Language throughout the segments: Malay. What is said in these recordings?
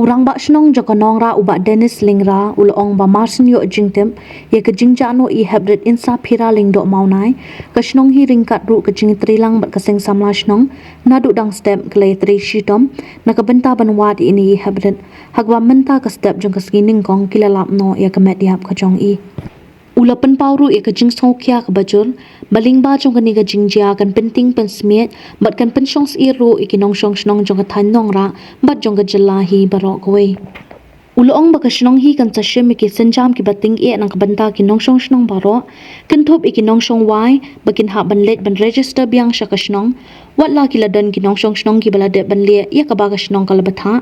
Urang bak senong joko nongra ubak Dennis lingra ulong ba Marsin yo jingtem ye ke jingja no I hybrid insa phira ling dok maunai ke senong hi ringkat ru ke jing trilang bat keseng samla senong nadu dang step klei tri shitom na ke benta banwa di ini hybrid hagwa menta ke step jong ke skining kong kilalap no ye ke met diap ke jong I Ula penpauru ia ke jing songkia ke bajul, baling ba jong kani ke jing jia kan penting pen smiet, bat kan pensyong iru iki nong syong senong jong ke tan nong ra, bat jong ke jelahi barok kowe. Ula ong ba ke senong hi kan sashim iki senjam ki bating ia nang ke benta ki nong syong senong barok, kan thop iki nong syong wai, bakin hak ban let ban register biang sya ke senong, wat la ki ladan ki nong syong senong ki balade ban le ia ke ba ke senong ka lebatha.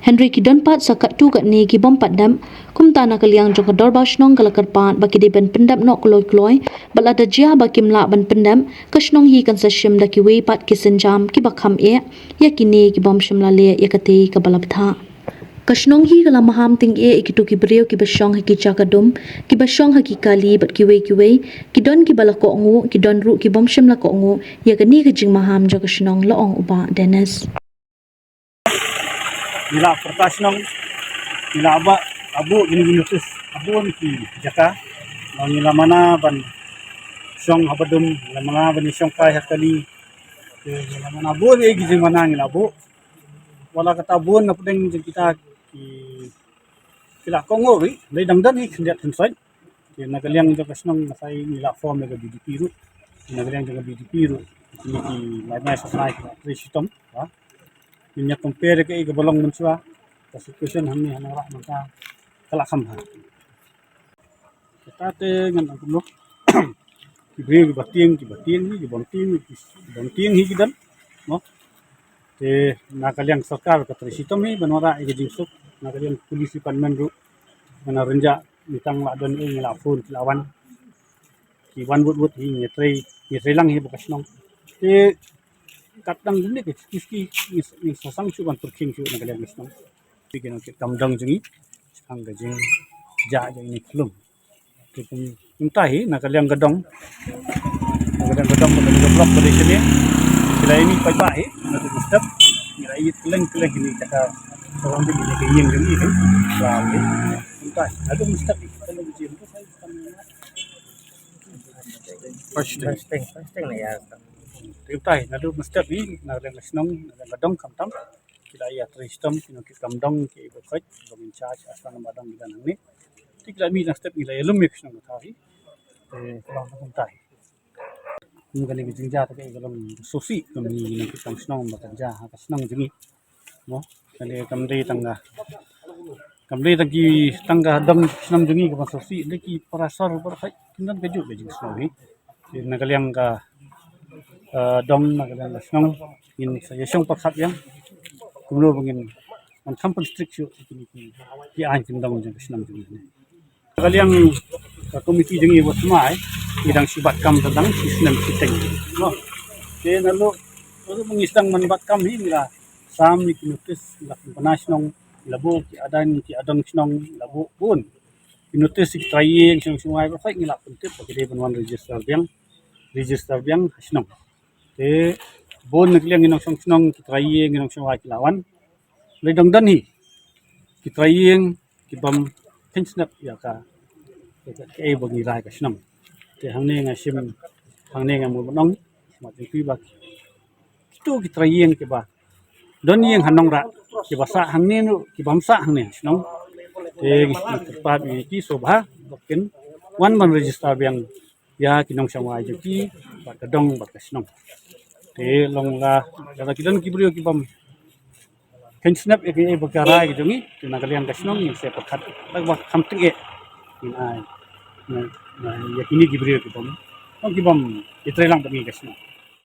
Henry ki don pat sa kat tu kat ni ki bom pat dam kum ta na kaliang jong ka dorba snong kala pat baki de ben pendam no kloi kloi bala da jia bakim la ban pendam ka snong hi kan sa shim da ki we pat ki senjam ki bakham e ya ki ni ki bom shim la le ya ka te ka balab tha ka snong hi kala maham ting e ki tu ki brio ki basong ha ki chakadum ki basong ha ki kali bat ki we ki don ki bala ko ngu ki don ru ki bom shim la ko ngu ya ka ni ka jing maham jo ka snong lo ong uba Dennis Nila pertas nong nila aba abu gini notis abu ki jaka nila mana ban song abadum nila mana ban song kai hakali nila mana abu e gizi mana nila abu wala kata abu na pudeng kita ki kila kongo ri dai dangdan hi khendiat hensai ki nagaliang jo kasnong nasai nila form ga BDP ru nagaliang jo BDP ru ni ki mai sai ki system ha Minya compare ke ke bolong mensua situation hamni hanara maka kala kham ha kita te ngan aku no ki bre ki bating ni ki bonting hi kidan no te nakaliang sarkar ka system ni banora ke jingsuk nakaliang polisi panmen ru mana renja mitang la don e la phone lawan ki wan but hi ngetrei lang hi bekas nong te kadang ini kiski sasang cuman perking cuman kalian misno bikin kita kamdang jengi ang gajing ja ini belum kita intahi nak kalian gedong pada blok dari sini kira ini pai nanti step kira ini keleng ini kata orang ini kayeng jengi kan lalu intahi ada step kalau begini itu saya first thing ya Tiutai nadu mesti bi nadu nasnong nadu dong kamtam kita ya tristem kino ki kamdong ki bokoj bom charge asana madang bidan ni tikla mi na step ila elum mix nong thari kalau kamtai ngali ki jingja ta ke galam sosi kami ni ki kamsnong batanja ha kasnong jimi no kali kamri tangga dam snam jimi ka sosi leki parasar berkai kinan gaju bejing snowi nagaliang ka dom nagaliang snong in saya syong pakhat yang kumlo bangin an kampung strict show ki an kin dong jeng snam jimi nagaliang komiti jengi wasmai idang sibat kam tentang sistem kiteng no ke nalo uru mengisang manbat kam hi mila sam ni kinutis la panas nong labo ki adang snong labo pun kinutis ki traying sungai ba fai ngila puntip pagide banwan register biang snong te bon nagliang inong snong ki traying inong sungai kilawan le dangdan hi ki traying ki bam pensnap ya ka ke bagi rai ka snong te hangne nga sim hangne nga mo nong ma te pi ba tu ki trayeng ke ba don yeng hanong ra ki basa hangne no ki bamsa hangne snong te pa ki sobha bakin wan man register biang ya kinong sawai ju ki ba kadong ba snong te long la da ki don ki brio ki bam ken snap e ke bagara ki jongi te na kalian ka snong ni se pakhat ba khamting e na yakini gibrio ki bom itre lang bangi kasno